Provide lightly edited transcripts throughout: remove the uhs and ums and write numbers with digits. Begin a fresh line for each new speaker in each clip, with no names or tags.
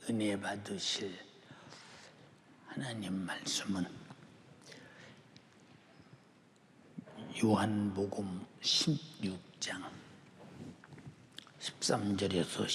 은혜 받으실 하나님 말씀은 요한복음 16장 13절에서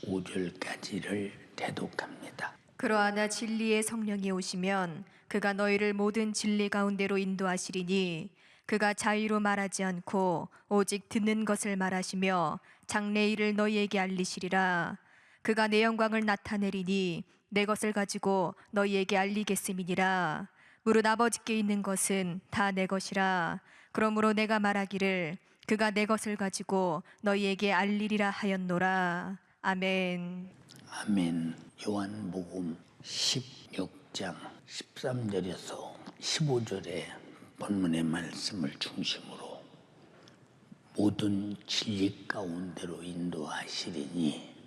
15절까지를 대독합니다.
그러하나 진리의 성령이 오시면 그가 너희를 모든 진리 가운데로 인도하시리니 그가 자의로 말하지 않고 오직 듣는 것을 말하시며 장래 일을 너희에게 알리시리라. 그가 내 영광을 나타내리니 내 것을 가지고 너희에게 알리겠음이니라. 무릇 아버지께 있는 것은 다 내 것이라. 그러므로 내가 말하기를 그가 내 것을 가지고 너희에게 알리리라 하였노라. 아멘.
아멘. 요한복음 16장 13절에서 15절의 본문의 말씀을 중심으로 모든 진리 가운데로 인도하시리니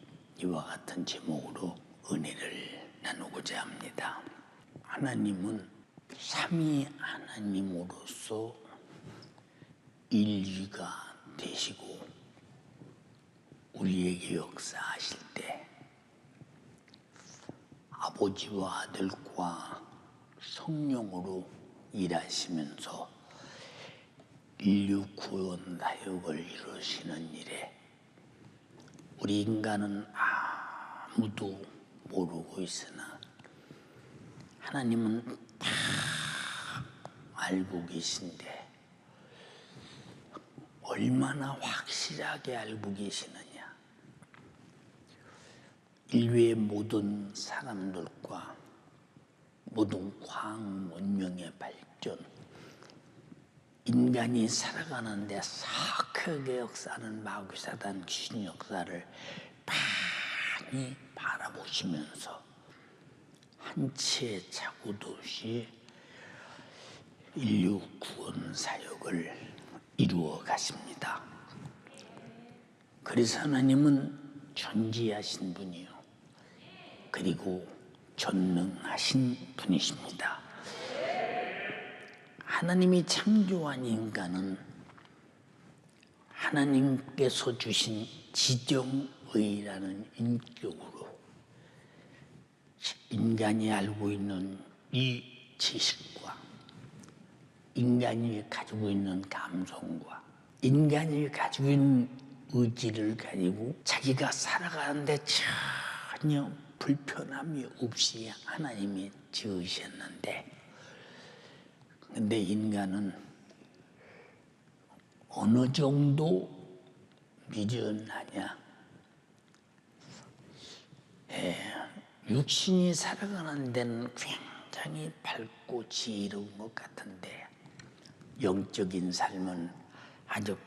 이와 같은 제목으로 은혜를 나누고자 합니다. 하나님은 삼위 하나님으로서 인류가 되시고 우리에게 역사하실 때 아버지와 아들과 성령으로 일하시면서 인류 구원 사역을 이루시는 일에 우리 인간은 아무도 모르고 있으나 하나님은 다 알고 계신데 얼마나 확실하게 알고 계시느냐. 인류의 모든 사람들과 모든 과학文明의 발전, 인간이 살아가는데 사악하게 역사하는 마귀사단 귀신 역사를 많이 바라보시면서 한 치의 착오도 없이 인류 구원 사역을 이루어 가십니다. 그래서 하나님은 전지하신 분이요, 그리고 전능하신 분이십니다. 하나님이 창조한 인간은 하나님께서 주신 지정의라는 인격으로 인간이 알고 있는 이 지식과 인간이 가지고 있는 감성과 인간이 가지고 있는 의지를 가지고 자기가 살아가는데 전혀 불편함이 없이 하나님이 지으셨는데, 근데 인간은 어느 정도 미련하냐, 육신이 살아가는 데는 굉장히 밝고 지혜로운 것 같은데 영적인 삶은 아주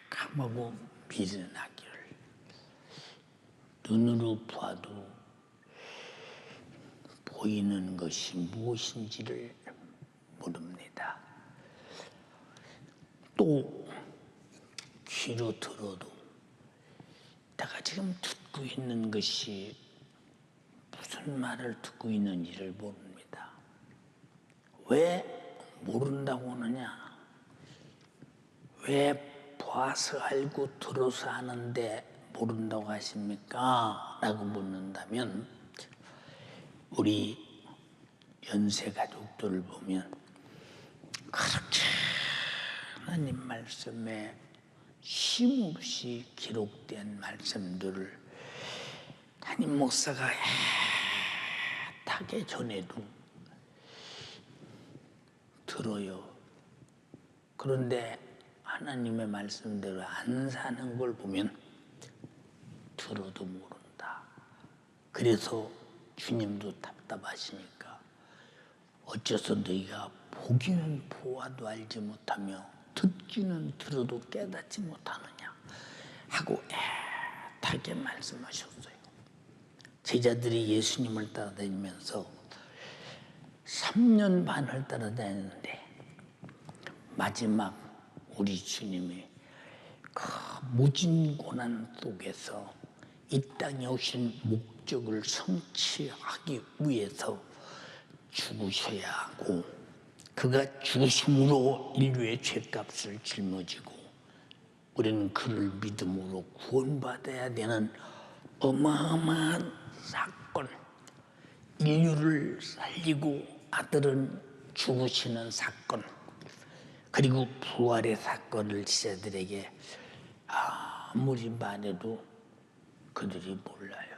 캄캄하고 미련하기를 눈으로 봐도 보이는 것이 무엇인지를 모릅니다. 또 귀로 들어도 내가 지금 듣고 있는 것이 무슨 말을 듣고 있는지를 모릅니다. 왜 모른다고 하느냐? 왜 봐서 알고 들어서 하는데 모른다고 하십니까? 라고 묻는다면 우리 연세 가족들을 보면 그렇게 하나님 말씀에 쉼없이 기록된 말씀들을 담임 목사가 애타게 전해도 들어요. 그런데 하나님의 말씀대로 안 사는 걸 보면 들어도 모른다. 그래서 주님도 답답하시니까 어째서 너희가 보기는 보아도 알지 못하며 듣기는 들어도 깨닫지 못하느냐 하고 애타게 말씀하셨어요. 제자들이 예수님을 따라다니면서 3년 반을 따라다녔는데 마지막 우리 주님이 그 무진 고난 속에서 이 땅에 오신 목적을 성취하기 위해서 죽으셔야 하고 그가 죽으심으로 인류의 죄값을 짊어지고 우리는 그를 믿음으로 구원받아야 되는 어마어마한 사건, 인류를 살리고 아들은 죽으시는 사건, 그리고 부활의 사건을 제자들에게 아무리 말해도 그들이 몰라요.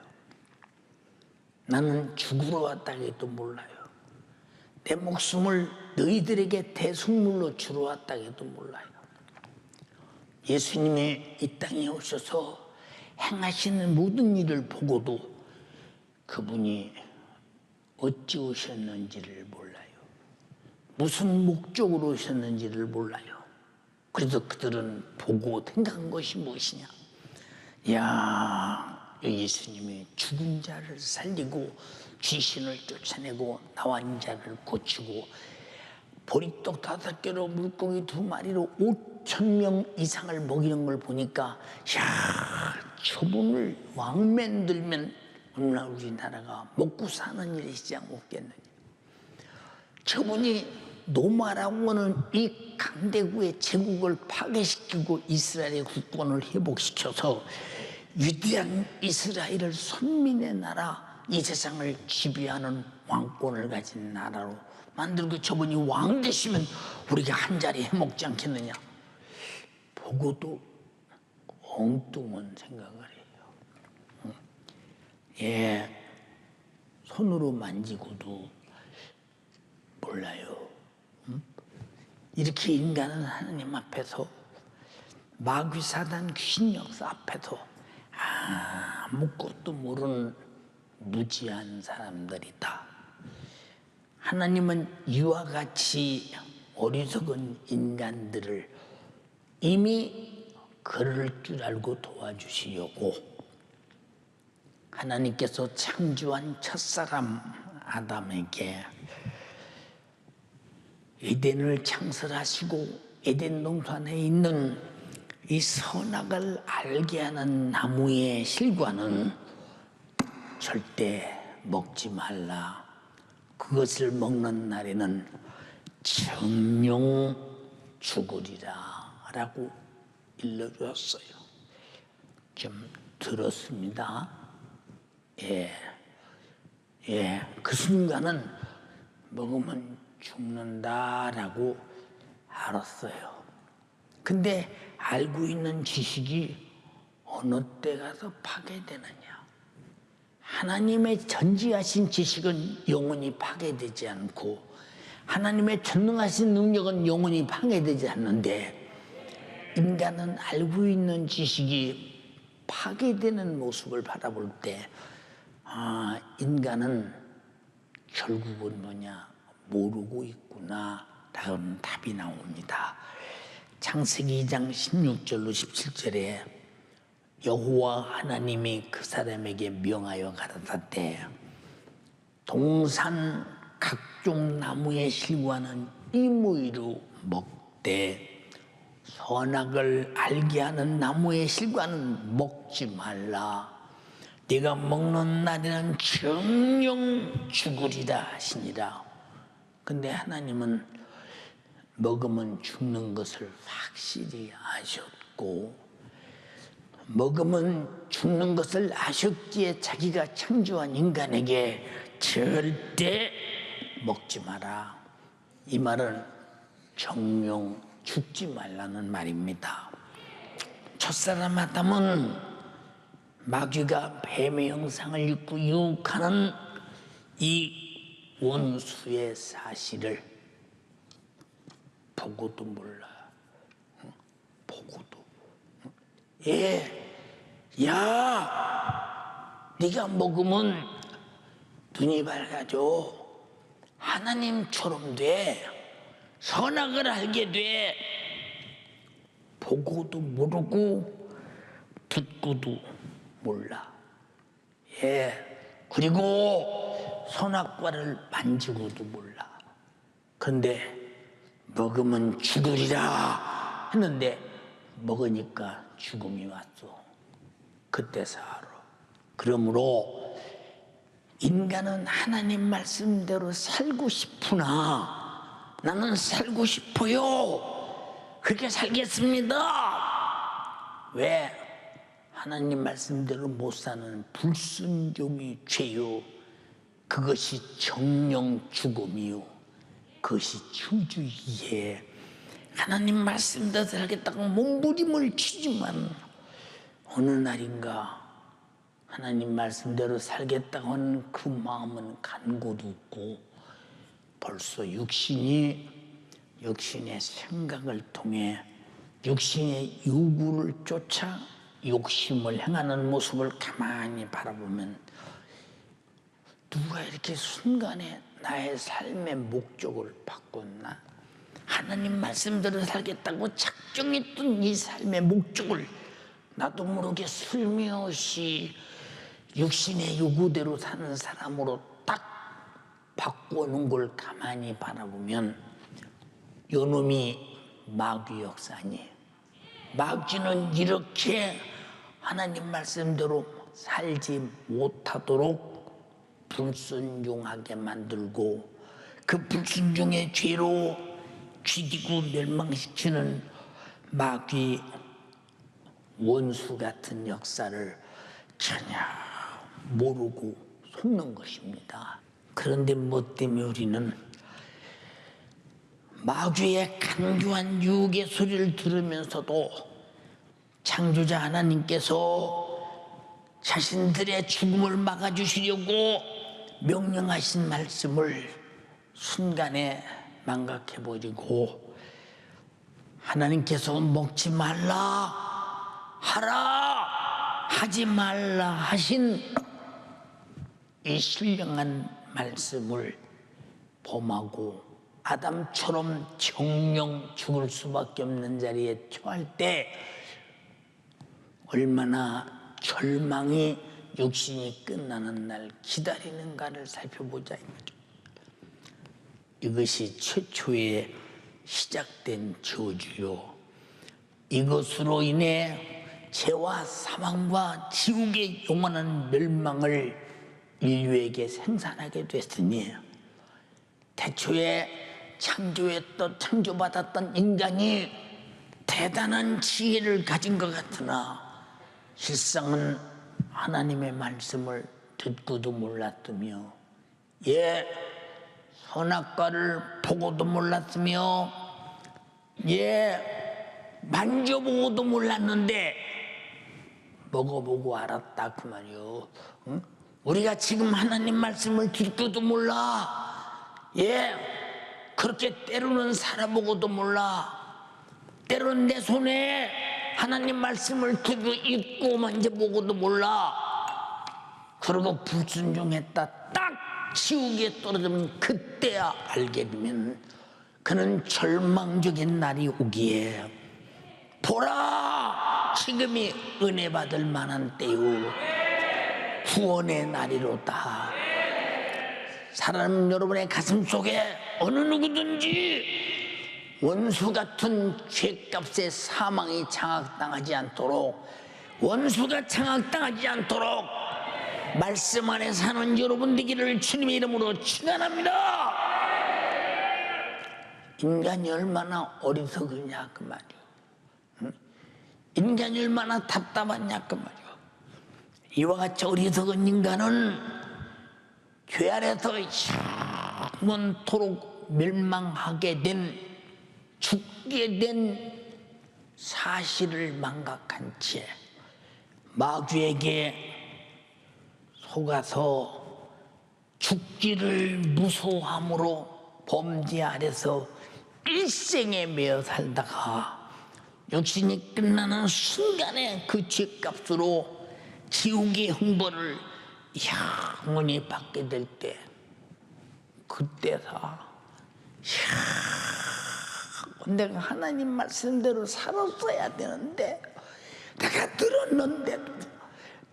나는 죽으러 왔다 해도 몰라요. 내 목숨을 너희들에게 대속물로 주러 왔다 해도 몰라요. 예수님이 이 땅에 오셔서 행하시는 모든 일을 보고도 그분이 어찌 오셨는지를 몰라요. 무슨 목적으로 오셨는지를 몰라요. 그래서 그들은 보고 생각한 것이 무엇이냐? 야, 예수님이 죽은 자를 살리고 귀신을 쫓아내고 나간 자를 고치고 보리떡 5개로 물고기 2마리로 5,000명 이상을 먹이는 걸 보니까 야, 저분을 왕맨 들면 오늘날 우리나라가 먹고 사는 일이 시지 않겠느냐. 저분이 노마라고 하는 이 강대국의 제국을 파괴시키고 이스라엘의 국권을 회복시켜서 위대한 이스라엘을 선민의 나라, 이 세상을 지배하는 왕권을 가진 나라로 만들고 저분이 왕 되시면 우리가 한 자리 해먹지 않겠느냐. 보고도 엉뚱한 생각을 해요. 예, 손으로 만지고도 몰라요. 이렇게 인간은 하나님 앞에서 마귀 사단 귀신 역사 앞에서 아무것도 모르는 무지한 사람들이다. 하나님은 이와 같이 어리석은 인간들을 이미 그럴 줄 알고 도와주시려고 하나님께서 창조한 첫사람 아담에게 에덴을 창설하시고 에덴 동산에 있는 이 선악을 알게 하는 나무의 실과는 절대 먹지 말라. 그것을 먹는 날에는 정령 죽으리라 라고 일러주었어요. 좀 들었습니다. 그 순간은 먹으면 죽는다라고 알았어요. 근데 알고 있는 지식이 어느 때 가서 파괴되느냐. 하나님의 전지하신 지식은 영원히 파괴되지 않고 하나님의 전능하신 능력은 영원히 파괴되지 않는데 인간은 알고 있는 지식이 파괴되는 모습을 바라볼 때 인간은 결국은 뭐냐 모르고 있구나 라는 답이 나옵니다. 창세기 2장 16절로 17절에 여호와 하나님이 그 사람에게 명하여 가라사대 동산 각종 나무의 실과는 임의로 먹되 선악을 알게 하는 나무의 실과는 먹지 말라. 네가 먹는 날에는 정령 죽으리라 하시니라. 근데 하나님은 먹으면 죽는 것을 확실히 아셨고 먹으면 죽는 것을 아셨기에 자기가 창조한 인간에게 절대 먹지 마라. 이 말은 정령 죽지 말라는 말입니다. 첫사람 아담은 마귀가 뱀의 형상을 입고 유혹하는 이 원수의 사실을 보고도 몰라. 보고도. 네가 먹으면 눈이 밝아져. 하나님처럼 돼. 선악을 알게 돼. 보고도 모르고 듣고도 몰라. 그리고 선악과를 만지고도 몰라. 그런데 먹으면 죽으리라 했는데 먹으니까 죽음이 왔어. 그때서 알아. 그러므로 인간은 하나님 말씀대로 살고 싶으나 나는 살고 싶어요. 그렇게 살겠습니다. 왜? 하나님 말씀대로 못 사는 불순종이 죄요. 그것이 정령 죽음이요, 그것이 주주이기에 하나님 말씀대로 살겠다고 몸부림을 치지만 어느 날인가 하나님 말씀대로 살겠다고 하는 그 마음은 간고도 없고 벌써 육신의 생각을 통해 육신의 요구를 쫓아 욕심을 행하는 모습을 가만히 바라보면 누가 이렇게 순간에 나의 삶의 목적을 바꿨나? 하나님 말씀대로 살겠다고 작정했던 이 삶의 목적을 나도 모르게 슬며시 육신의 요구대로 사는 사람으로 딱 바꾸는 걸 가만히 바라보면 요놈이 마귀 역사니, 마귀는 이렇게 하나님 말씀대로 살지 못하도록 불순종하게 만들고 그 불순종의 죄로 죽이고 멸망시키는 마귀 원수 같은 역사를 전혀 모르고 속는 것입니다. 그런데 뭐 때문에 우리는 마귀의 간교한 유혹의 소리를 들으면서도 창조자 하나님께서 자신들의 죽음을 막아주시려고 명령하신 말씀을 순간에 망각해버리고 하나님께서 먹지 말라 하라 하지 말라 하신 이 신령한 말씀을 범하고 아담처럼 정령 죽을 수밖에 없는 자리에 처할 때 얼마나 절망이 육신이 끝나는 날 기다리는가를 살펴보자. 이것이 최초에 시작된 저주요, 이것으로 인해 죄와 사망과 지옥의 영원한 멸망을 인류에게 생산하게 됐으니 태초에 창조받았던 인간이 대단한 지혜를 가진 것 같으나 실상은 하나님의 말씀을 듣고도 몰랐으며 선악과를 보고도 몰랐으며 만져보고도 몰랐는데 먹어보고 알았다 그 말이요. 응? 우리가 지금 하나님 말씀을 듣고도 몰라. 그렇게 때로는 살아보고도 몰라. 때로는 내 손에 하나님 말씀을 두고 읽고 만져보고도 몰라. 그러고 불순종했다 딱 지옥에 떨어지면 그때야 알게 되면 그는 절망적인 날이 오기에 보라 지금이 은혜 받을 만한 때요 구원의 날이로다. 사람 여러분의 가슴 속에 어느 누구든지 원수 같은 죄값의 사망이 장악당하지 않도록, 원수가 장악당하지 않도록 말씀 안에 사는 여러분 되기를 주님의 이름으로 축원합니다. 인간이 얼마나 어리석으냐 그 말이요. 응? 인간이 얼마나 답답하냐 그 말이요. 이와 같이 어리석은 인간은 죄 아래서 영원토록 멸망하게 된, 죽게 된 사실을 망각한 채 마귀에게 속아서 죽기를 무서워함으로 범죄 아래서 일생에 매여 살다가 육신이 끝나는 순간에 그 죄값으로 지옥의 형벌을 영원히 받게 될 때, 그때다 내가 하나님 말씀대로 살았어야 되는데, 내가 들었는데도,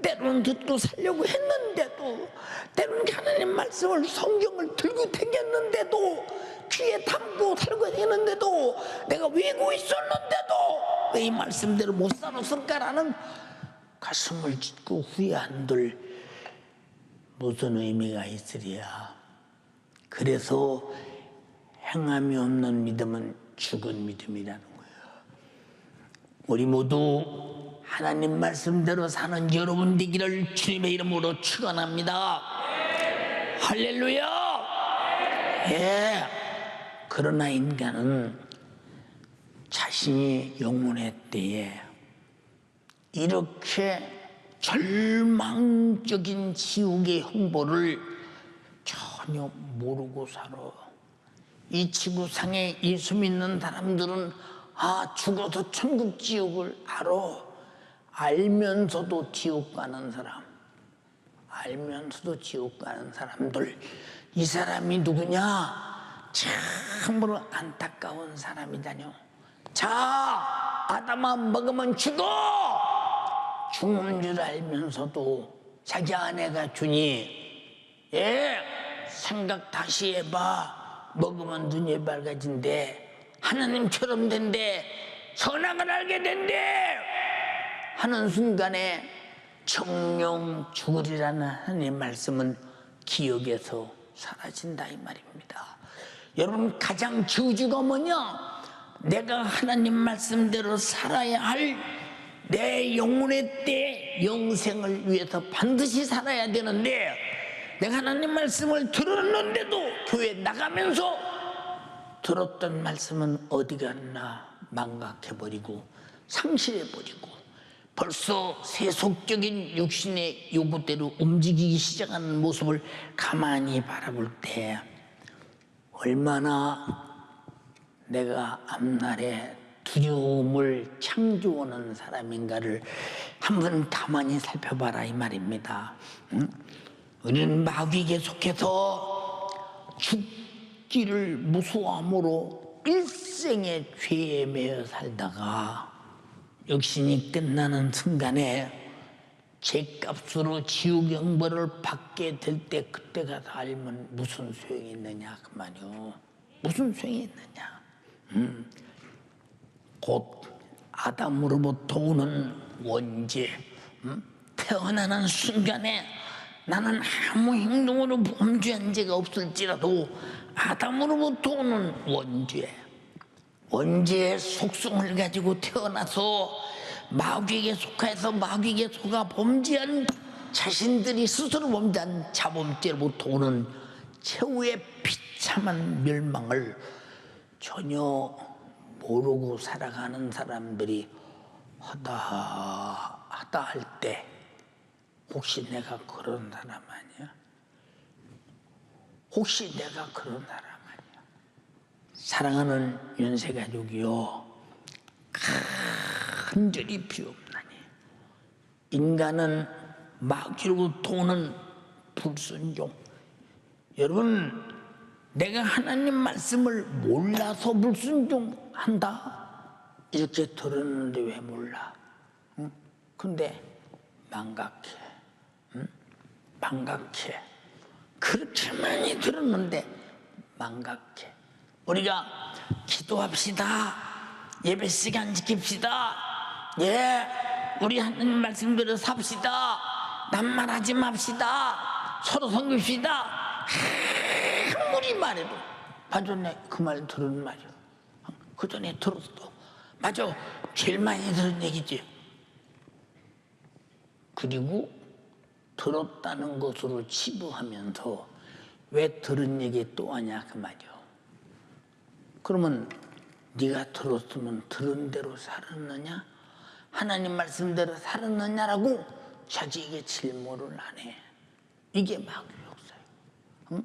때로는 듣고 살려고 했는데도, 때로는 하나님 말씀을 성경을 들고 다녔는데도, 귀에 담고 살고 다녔는데도, 내가 외고 있었는데도 왜 이 말씀대로 못 살았을까라는 가슴을 찢고 후회한들 무슨 의미가 있으랴. 그래서 행함이 없는 믿음은 죽은 믿음이라는 거예요. 우리 모두 하나님 말씀대로 사는 여러분 되기를 주님의 이름으로 축원합니다. 할렐루야. 예. 그러나 인간은 자신이 영혼의 때에 이렇게 절망적인 지옥의 형벌을 전혀 모르고 살아. 이 지구상에 예수 믿는 사람들은 죽어서 천국 지옥을 알아. 알면서도 지옥 가는 사람, 알면서도 지옥 가는 사람들, 이 사람이 누구냐? 참으로 안타까운 사람이다뇨. 자, 아담아 먹으면 죽어! 죽는 줄 알면서도 자기 아내가 주니, 생각 다시 해봐. 먹으면 눈이 밝아진대, 하나님처럼 된대, 선악을 알게 된대 하는 순간에 정령 죽으리라는 하나님의 말씀은 기억에서 사라진다 이 말입니다. 여러분, 가장 저주가 뭐냐? 내가 하나님 말씀대로 살아야 할 내 영혼의 때 영생을 위해서 반드시 살아야 되는데, 내가 하나님 말씀을 들었는데도 교회 나가면서 들었던 말씀은 어디 갔나 망각해버리고 상실해버리고 벌써 세속적인 육신의 요구대로 움직이기 시작하는 모습을 가만히 바라볼 때 얼마나 내가 앞날에 두려움을 창조하는 사람인가를 한번 가만히 살펴봐라 이 말입니다. 우리는 마귀에게 속해서 죽기를 무서워함으로 일생의 죄에 매여 살다가 육신이 끝나는 순간에 죄값으로 지옥 형벌을 받게 될 때 그때 가서 알면 무슨 소용이 있느냐 그 말이요. 무슨 소용이 있느냐. 곧 아담으로부터 오는 원죄, 태어나는 순간에 나는 아무 행동으로 범죄한 죄가 없을지라도 아담으로부터 오는 원죄의 속성을 가지고 태어나서 마귀에게 속해서 마귀에게 속아 범죄한 자신들이 스스로 범죄한 자범죄로부터 오는 최후의 비참한 멸망을 전혀 모르고 살아가는 사람들이 하다 할 때 혹시 내가 그런 사람 아니야? 혹시 내가 그런 사람 아니야? 사랑하는 연세가족이요, 간절히 비옵나니 인간은 마귀로부터 오는 불순종. 여러분, 내가 하나님 말씀을 몰라서 불순종한다 이렇게 들었는데 왜 몰라? 근데 망각해. 망각해. 그렇게 많이 들었는데 망각해. 우리가 기도합시다. 예배 시간 지킵시다. 우리 하나님 말씀대로 삽시다. 낱말하지 맙시다. 서로 섬깁시다. 아무리 말해도 맞아, 그 말 들은 말이야. 그 전에 들었어. 맞아, 제일 많이 들은 얘기지. 그리고 들었다는 것으로 치부하면서 왜 들은 얘기 또 하냐 그 말이야. 그러면 네가 들었으면 들은 대로 살았느냐? 하나님 말씀대로 살았느냐라고 자기에게 질문을 하네. 이게 마귀 역사예요.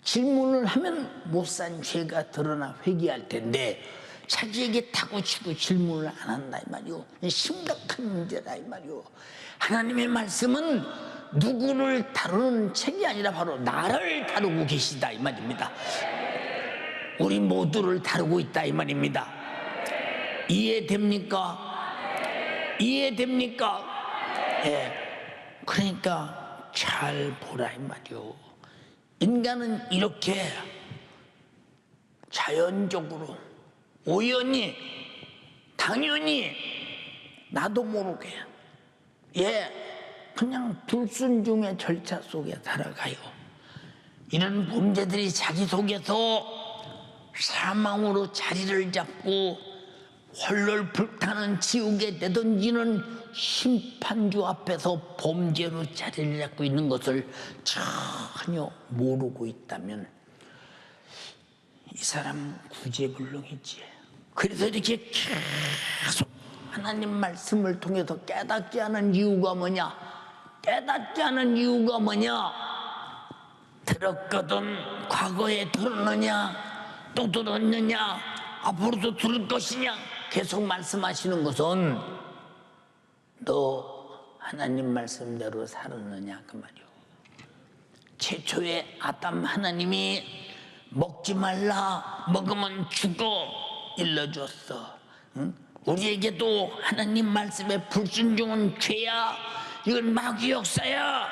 질문을 하면 못산 죄가 드러나 회개할 텐데 자기에게 타고치고 질문을 안 한다 이 말이요. 심각한 문제다 이 말이요. 하나님의 말씀은 누구를 다루는 책이 아니라 바로 나를 다루고 계시다 이 말입니다. 우리 모두를 다루고 있다 이 말입니다. 이해됩니까? 이해됩니까? 그러니까 잘 보라 이 말이요. 인간은 이렇게 자연적으로 우연히 당연히 나도 모르게 그냥 불순종의 절차 속에 살아가요. 이런 범죄들이 자기 속에서 사망으로 자리를 잡고 헐헐 불타는 지옥에 내던지는 심판주 앞에서 범죄로 자리를 잡고 있는 것을 전혀 모르고 있다면 이 사람 구제불능이지. 그래서 이렇게 계속 하나님 말씀을 통해서 깨닫지 않은 이유가 뭐냐? 깨닫지 않은 이유가 뭐냐? 들었거든 과거에 들었느냐? 또 들었느냐? 앞으로도 들을 것이냐? 계속 말씀하시는 것은 너 하나님 말씀대로 살았느냐 그 말이요. 최초에 아담 하나님이 먹지 말라 먹으면 죽어 일러줬어. 응? 우리에게도 하나님 말씀에 불순종은 죄야. 이건 마귀 역사야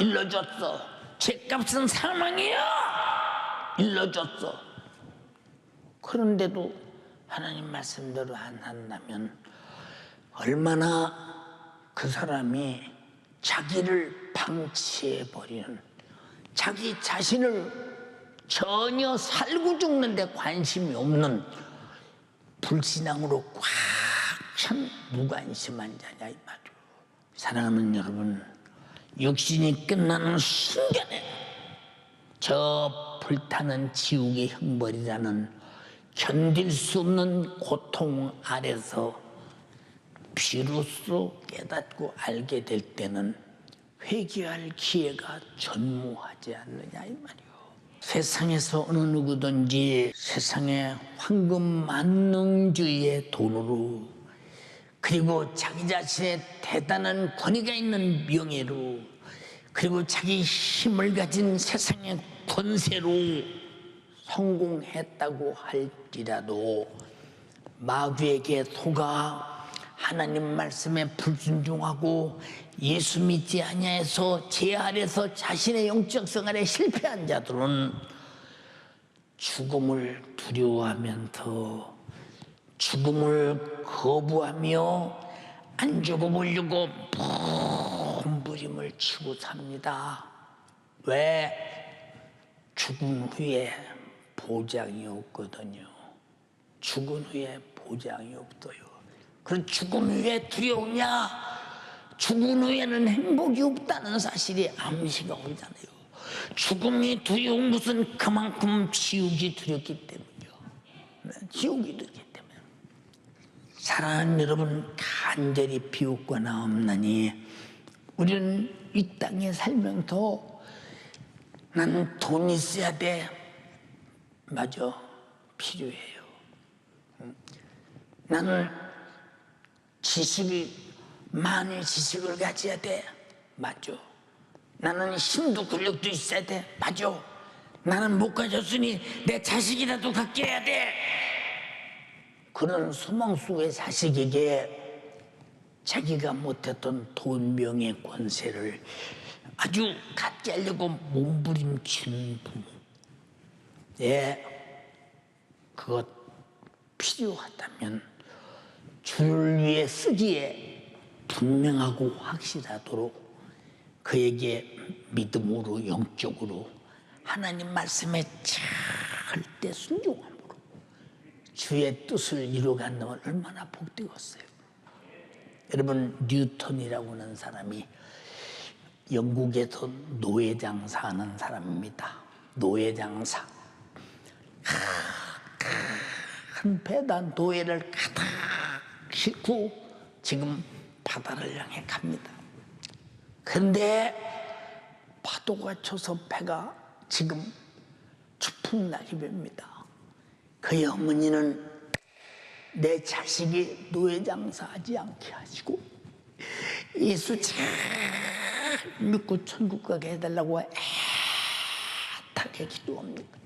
일러줬어. 죄값은 사망이야 일러줬어. 그런데도 하나님 말씀대로 안 한다면 얼마나 그 사람이 자기를 방치해버리는, 자기 자신을 전혀 살고 죽는데 관심이 없는 불신앙으로 꽉 찬 무관심한 자냐 이 말이오. 사랑하는 여러분, 육신이 끝나는 순간에 저 불타는 지옥의 형벌이라는 견딜 수 없는 고통 아래서 비로소 깨닫고 알게 될 때는 회개할 기회가 전무하지 않느냐 이 말이오. 세상에서 어느 누구든지 세상의 황금 만능주의의 돈으로, 그리고 자기 자신의 대단한 권위가 있는 명예로, 그리고 자기 힘을 가진 세상의 권세로 성공했다고 할지라도 마귀에게 속아 하나님 말씀에 불순종하고 예수 믿지 아니하여서 죄 아래서 자신의 영적 생활에 실패한 자들은 죽음을 두려워하면서 죽음을 거부하며 안 죽어보려고 몸부림을 치고 삽니다. 왜? 죽은 후에 보장이 없거든요. 죽은 후에 보장이 없어요. 그럼 죽은 후에 두려우냐? 죽은 후에는 행복이 없다는 사실이 암시가 오잖아요. 죽음이 두려운 것은 그만큼 지옥이 두렵기 때문이요. 지옥이 두렵기 때문에. 사랑하는 여러분, 간절히 비웃거나옵나니 우리는 이 땅에 살면서 나는 돈이 있어야 돼. 맞아, 필요해요. 나는 많은 지식을 가져야 돼. 맞죠? 나는 힘도 권력도 있어야 돼. 맞죠? 나는 못 가졌으니 내 자식이라도 갖게 해야 돼. 그런 소망 속의 자식에게 자기가 못했던 돈, 명예, 권세를 아주 갖게 하려고 몸부림치는 부모. 예, 그것 필요하다면 주를 위해 쓰기에 분명하고 확실하도록 그에게 믿음으로, 영적으로 하나님 말씀에 절대 순종함으로 주의 뜻을 이루어간다면 얼마나 복되겠어요. 여러분, 뉴턴이라고 하는 사람이 영국에서 노예장사하는 사람입니다. 노예장사. 큰 배다 노예를 가득 싣고 지금 바다를 향해 갑니다. 그런데 파도가 쳐서 배가 지금 추풍낙엽입니다. 그의 어머니는 내 자식이 노예장사하지 않게 하시고 예수 잘 믿고 천국 가게 해달라고 애타게 기도합니다.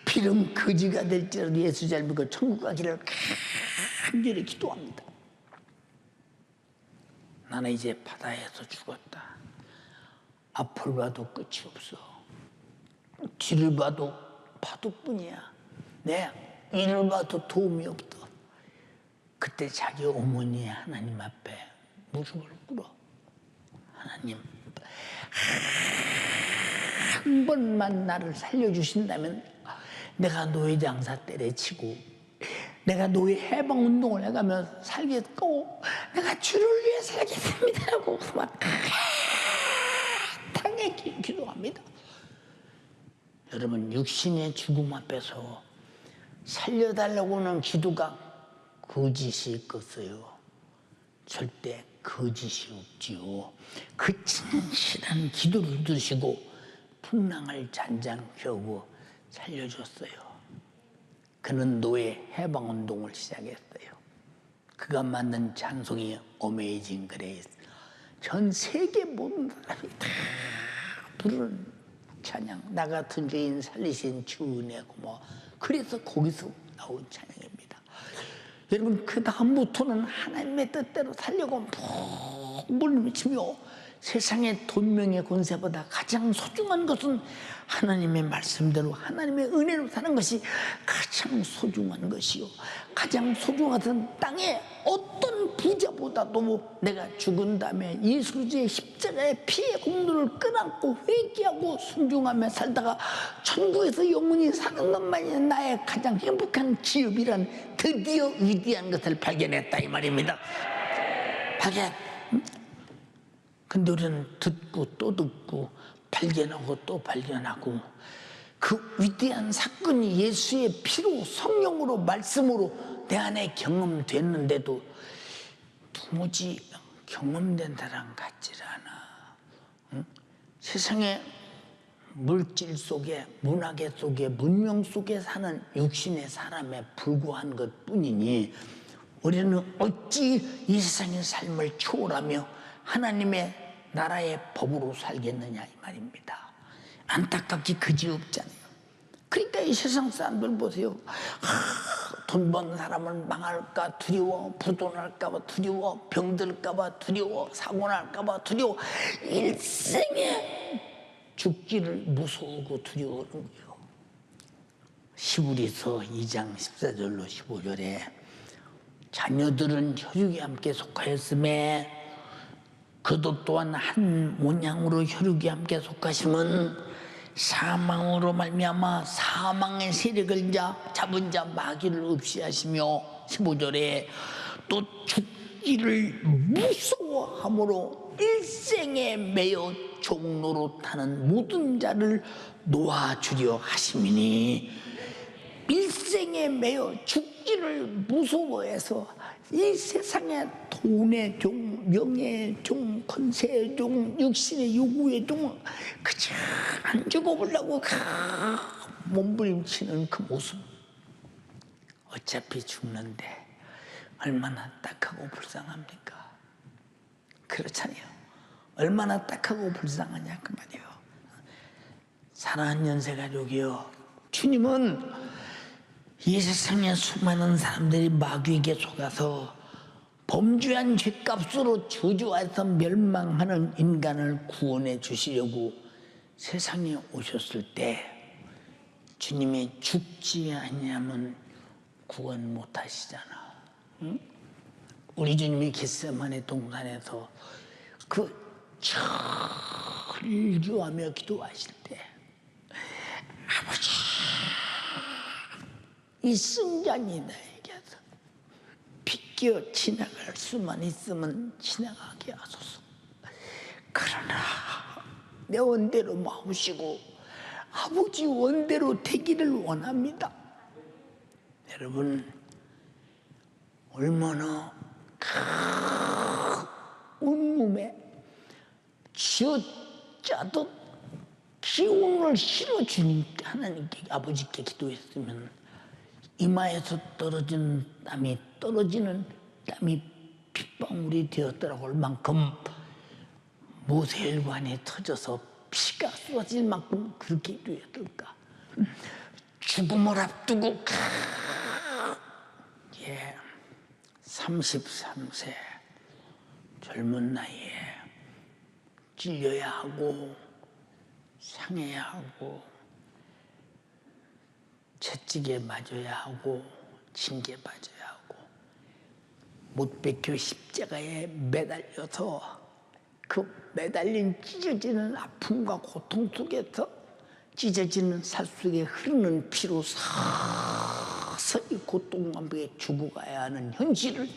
비름 거지가 될지라도 예수 잘 믿고 천국 가기를 간절히 기도합니다. 나는 이제 바다에서 죽었다. 앞을 봐도 끝이 없어. 뒤를 봐도 파도뿐이야. 내 이를 봐도 도움이 없다. 그때 자기 어머니 하나님 앞에 무릎을 꿇어. 하나님, 한 번만 나를 살려주신다면 내가 노예장사 때려치고 내가 노예 해방운동을 해가며 살겠고 내가 주를 위해 살겠습니다 하고 막 당에 기도합니다. 여러분, 육신의 죽음 앞에서 살려달라고는 기도가 거짓이 있겠어요? 절대 거짓이 없지요. 그 진실한 기도를 들으시고 풍랑을 잔잔케 살려줬어요. 그는 노예 해방운동을 시작했어요. 그가 만든 찬송이 어메이징 그레이스. 전 세계 모든 사람이 다 부르는 찬양. 나 같은 죄인 살리신 주 은혜 고마워. 그래서 거기서 나온 찬양입니다. 여러분, 그 다음부터는 하나님의 뜻대로 살려고 물리치며 세상의 돈명의 권세보다 가장 소중한 것은 하나님의 말씀대로 하나님의 은혜로 사는 것이 가장 소중한 것이요. 가장 소중한 땅에 어떤 부자보다도 내가 죽은 다음에 예수의 십자가의 피의 공로를 끌안고 회개하고 순종하며 살다가 천국에서 영원히 사는 것만이 나의 가장 행복한 기업이란 드디어 위대한 것을 발견했다 이 말입니다. 발견. 근데 우리는 듣고 또 듣고 발견하고 또 발견하고 그 위대한 사건이 예수의 피로 성령으로 말씀으로 내 안에 경험됐는데도 도무지 경험된 사람 같질 않아. 응? 세상의 물질 속에 문화계 속에 문명 속에 사는 육신의 사람에 불과한 것뿐이니 우리는 어찌 이 세상의 삶을 초월하며 하나님의 나라의 법으로 살겠느냐 이 말입니다. 안타깝게 그지없잖아요. 그러니까 이 세상 사람들 보세요. 돈 버는 사람은 망할까 두려워, 부도날까 봐 두려워, 병들까 봐 두려워, 사고 날까 봐 두려워. 일생에 죽기를 무서워하고 두려워하는 거예요. 히브리서 2장 14절로 15절에 자녀들은 혈육에 함께 속하였음에 그도 또한 한 모양으로 혈육에 함께 속하심은 사망으로 말미암아 사망의 세력을 잡은 자 마귀를 없이 하시며 15절에 또 죽기를 무서워함으로 일생에 매여 종로로 타는 모든 자를 놓아주려 하심이니 일생에 매여 죽기를 무서워해서 이 세상의 돈의 종, 명예의 종, 권세의 종, 육신의 요구의 종 그저 안 죽어보려고 몸부림치는 그 모습. 어차피 죽는데 얼마나 딱하고 불쌍합니까? 그렇잖아요. 얼마나 딱하고 불쌍하냐 그 말이에요. 사랑하는 연세가족이요, 주님은 이 세상에 수많은 사람들이 마귀에게 속아서 범죄한 죄값으로 저주해서 멸망하는 인간을 구원해 주시려고 세상에 오셨을 때 주님이 죽지 아니하면 구원 못 하시잖아. 응? 우리 주님이 겟세마네 동산에서 그 절규하며 기도하실 때 아버지, 이 승잔이 나에게서 비껴 지나갈 수만 있으면 지나가게 하소서. 그러나 내 원대로 마우시고 아버지 원대로 되기를 원합니다. 여러분, 얼마나 온몸에 쥐어짜도 기운을 실어주님 하나님께 아버지께 기도했으면 이마에서 떨어지는 땀이 핏방울이 되었더라고 할 만큼 모세혈관이 터져서 피가 쏟아질 만큼 그렇게 기도했을까. 죽음을 앞두고 33세 젊은 나이에 찔려야 하고 상해야 하고 채찍에 맞아야 하고 징계 맞아야 하고 못 박혀 십자가에 매달려서 그 매달린 찢어지는 아픔과 고통 속에서 찢어지는 살 속에 흐르는 피로 서서히 고통감에 죽어가야 하는 현실을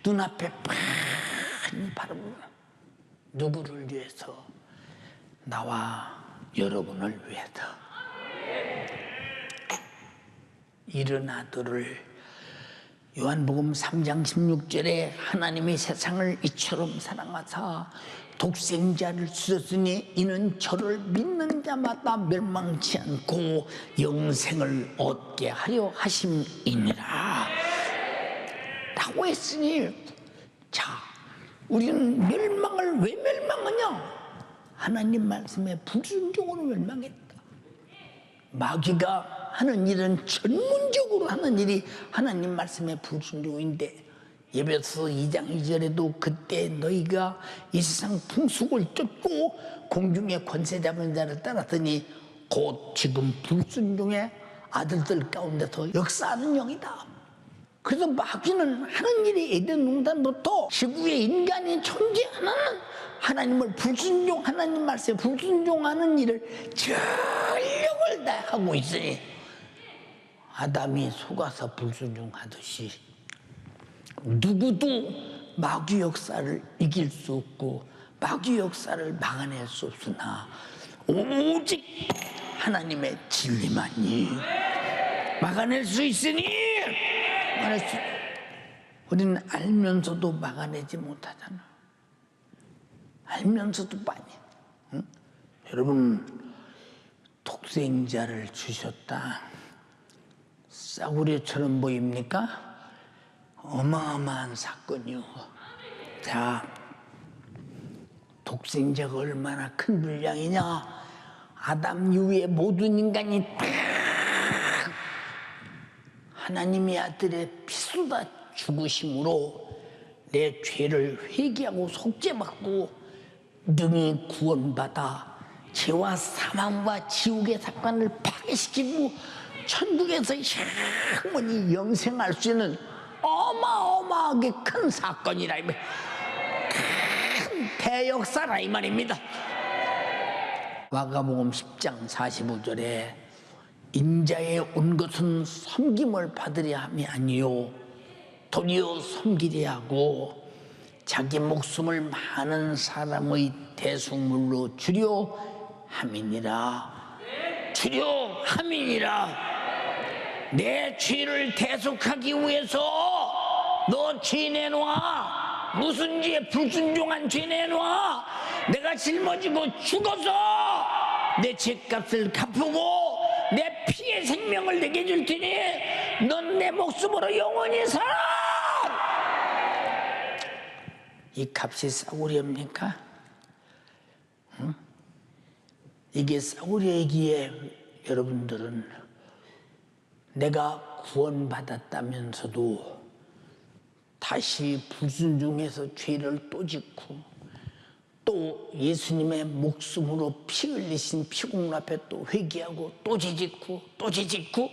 눈앞에 빤히 바라보는 누구를 위해서? 나와 여러분을 위해서. 이른 아들을 요한복음 3장 16절에 하나님이 세상을 이처럼 사랑하사 독생자를 주셨으니 이는 저를 믿는 자마다 멸망치 않고 영생을 얻게 하려 하심이니라 라고 했으니, 자, 우리는 멸망을 왜 멸망하냐? 하나님 말씀에 불순종으로 멸망했다. 마귀가 하는 일은 전문적으로 하는 일이 하나님 말씀에 불순종인데, 예배서 2장 2절에도 그때 너희가 이 세상 풍속을 쫓고 공중의 권세 잡은 자를 따랐더니 곧 지금 불순종의 아들들 가운데서 역사하는 영이다. 그래서 마귀는 하는 일이 에덴 농단부터 지구에 인간이 존재하는 하나님을 불순종, 하나님 말씀에 불순종하는 일을 전력을 다하고 있으니, 아담이 속아서 불순종하듯이 누구도 마귀 역사를 이길 수 없고 마귀 역사를 막아낼 수 없으나 오직 하나님의 진리만이 막아낼 수 있으니, 우리는 알면서도 막아내지 못하잖아. 알면서도 많이. 응? 여러분, 독생자를 주셨다. 싸구려처럼 보입니까? 어마어마한 사건이요. 자, 독생자가 얼마나 큰 분량이냐? 아담 이후에 모든 인간이 다 하나님의 아들의 피쏟아 죽으심으로 내 죄를 회개하고 속죄받고 능히 구원받아 죄와 사망과 지옥의 사건을 파괴시키고 천국에서 영원히 영생할 수 있는 어마어마하게 큰 사건이라, 큰 대역사라 이 말입니다. 마가복음 10장 45절에 인자에 온 것은 섬김을 받으려 함이 아니요 도리어 섬기려 하고 자기 목숨을 많은 사람의 대속물로 주려 함이니라. 주려 함이니라. 내 죄를 대속하기 위해서 너 죄 내놔. 무슨 죄? 불순종한 죄 내놔. 내가 짊어지고 죽어서 내 죄값을 갚고 내 피의 생명을 내게 줄 테니 넌 내 목숨으로 영원히 살아. 이 값이 싸구려입니까? 응? 이게 싸구려이기에 여러분들은 내가 구원받았다면서도 다시 불순종해서 죄를 또 짓고 또 예수님의 목숨으로 피 흘리신 피공로 앞에 또 회개하고 또 죄짓고 또 죄짓고,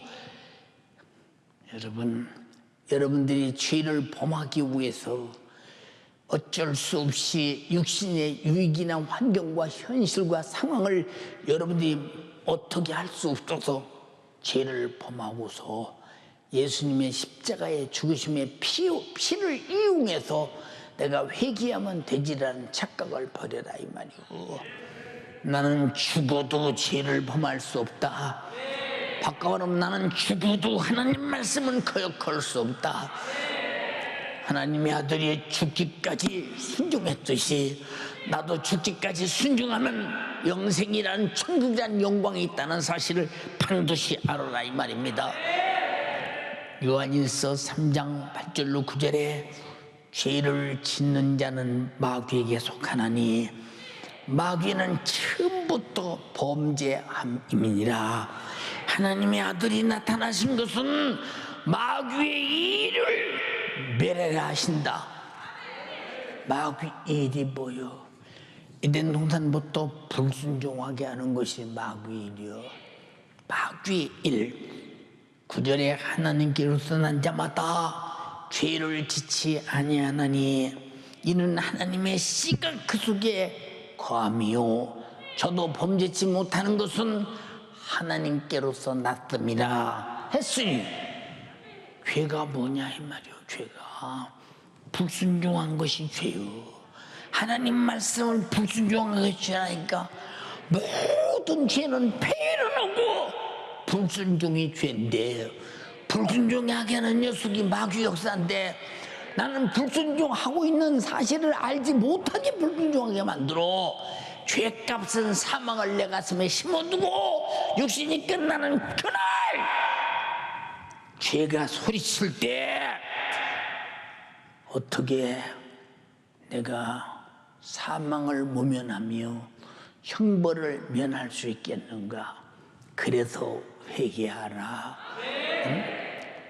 여러분들이 죄를 범하기 위해서 어쩔 수 없이 육신의 유익이나 환경과 현실과 상황을 여러분들이 어떻게 할 수 없어서 죄를 범하고서 예수님의 십자가의 죽으심의 피를 이용해서 내가 회개하면 되지라는 착각을 버려라 이 말이고, 나는 죽어도 죄를 범할 수 없다. 바꿔 말하면 나는 죽어도 하나님 말씀은 거역할 수 없다. 하나님의 아들이 죽기까지 순종했듯이 나도 죽기까지 순종하면 영생이란 천국이란 영광이 있다는 사실을 반드시 알아라 이 말입니다. 요한일서 3장 8절로 9절에 죄를 짓는 자는 마귀에게 속하나니 마귀는 처음부터 범죄함이니라. 하나님의 아들이 나타나신 것은 마귀의 일을 멸하라 하신다. 마귀 일이 뭐요? 에덴 동산부터 불순종하게 하는 것이 마귀 일이요. 마귀 일. 9절에 하나님께로서 난 자마다 죄를 짓지 아니하나니 이는 하나님의 씨가 그 속에 거함이요 저도 범죄치 못하는 것은 하나님께로서 났음이라 했으니, 죄가 뭐냐 이 말이요. 죄가 불순종한 것이 죄요. 하나님 말씀을 불순종한 것이 죄라니까. 모든 죄는 폐해를 하고 불순종이 죄인데, 불순종하게 하는 녀석이 마귀 역사인데, 나는 불순종하고 있는 사실을 알지 못하게 불순종하게 만들어 죄값은 사망을 내 가슴에 심어두고 육신이 끝나는 그날 죄가 소리칠 때 어떻게 내가 사망을 모면하며 형벌을 면할 수 있겠는가? 그래서 회개하라. 응?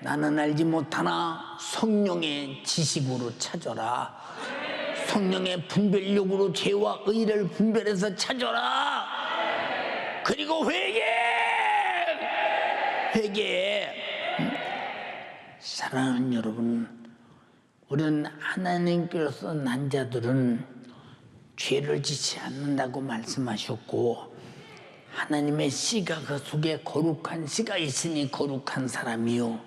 나는 알지 못하나 성령의 지식으로 찾아라. 성령의 분별력으로 죄와 의를 분별해서 찾아라. 그리고 회개해. 응? 사랑하는 여러분, 우리는 하나님께서 난 자들은 죄를 짓지 않는다고 말씀하셨고, 하나님의 씨가 그 속에 거룩한 씨가 있으니 거룩한 사람이요,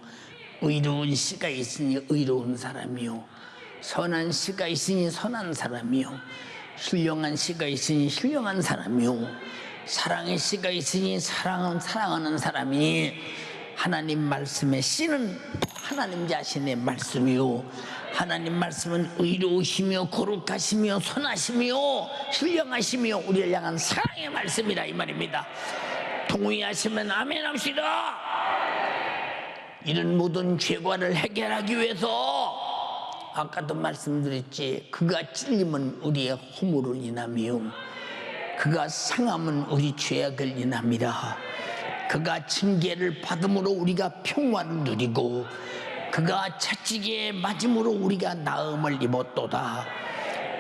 의로운 씨가 있으니 의로운 사람이요, 선한 씨가 있으니 선한 사람이요, 신령한 씨가 있으니 신령한 사람이요, 사랑의 씨가 있으니 사랑하는 사람이, 하나님 말씀의 씨는 하나님 자신의 말씀이요, 하나님 말씀은 의로우시며 거룩하시며 선하시며 신령하시며 우리를 향한 사랑의 말씀이라 이 말입니다. 동의하시면 아멘 합시다. 이런 모든 죄과를 해결하기 위해서 아까도 말씀드렸지, 그가 찔림은 우리의 허물을 인하며 그가 상함은 우리 죄악을 인함이라. 그가 징계를 받음으로 우리가 평화를 누리고 그가 채찍에 맞음으로 우리가 나음을 입었도다.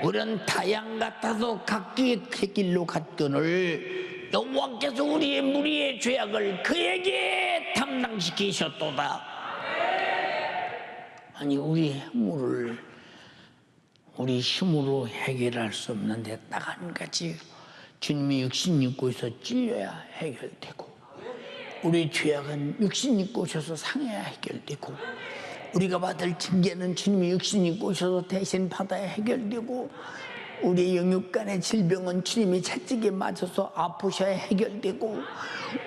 우리는 타양 같아서 각기 그 길로 갔거늘 여호와께서 우리의 무리의 죄악을 그에게 담당시키셨도다. 아니, 우리 허물을 우리 힘으로 해결할 수 없는데 딱 한 가지, 주님이 육신 입고 있어 찔려야 해결되고, 우리 죄악은 육신 입고 오셔서 상해야 해결되고, 우리가 받을 징계는 주님이 육신 입고 오셔서 대신 받아야 해결되고, 우리 영육간의 질병은 주님이 채찍에 맞아서 아프셔야 해결되고,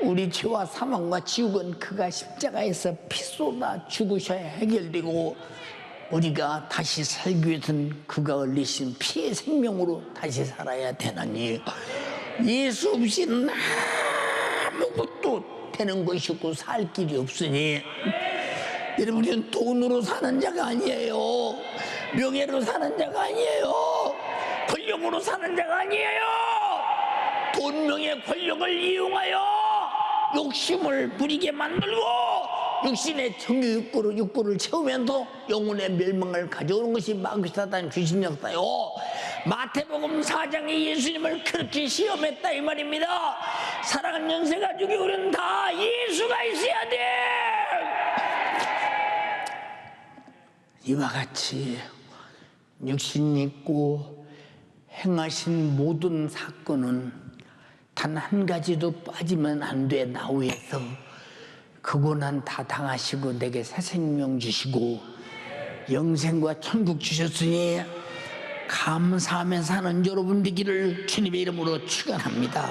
우리 죄와 사망과 지옥은 그가 십자가에서 피 쏟아 죽으셔야 해결되고, 우리가 다시 살기 위해서는 그가 흘리신 피의 생명으로 다시 살아야 되나니, 예수 없이는 아무것도 되는 것이 없고 살 길이 없으니, 여러분, 우리는 돈으로 사는 자가 아니에요. 명예로 사는 자가 아니에요. 권력으로 사는 자가 아니에요. 돈, 명예, 권력을 이용하여 욕심을 부리게 만들고 육신의 정욕 욕구를 채우면서 영혼의 멸망을 가져오는 것이 마귀 사단 귀신 역사요. 마태복음 4장에 예수님을 그렇게 시험했다 이 말입니다. 사랑하는 연세 가족이, 우리는 다 예수가 있어야 돼. 이와 같이 육신 있고 행하신 모든 사건은 단 한 가지도 빠지면 안 돼. 나 위해서 그 고난 다 당하시고 내게 새 생명 주시고 영생과 천국 주셨으니 감사하며 사는 여러분 되기를 주님의 이름으로 축원합니다.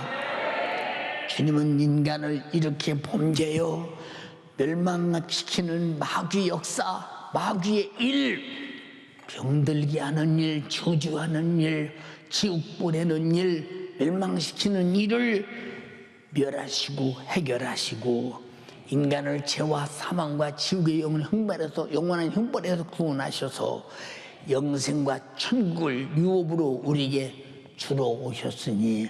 주님은 인간을 이렇게 범죄요 멸망시키는 마귀 역사, 마귀의 일, 병들게 하는 일, 저주하는 일, 지옥 보내는 일, 멸망시키는 일을 멸하시고 해결하시고 인간을 죄와 사망과 지옥의 영원한 형벌에서 구원하셔서 영생과 천국을 유업으로 우리에게 주러 오셨으니,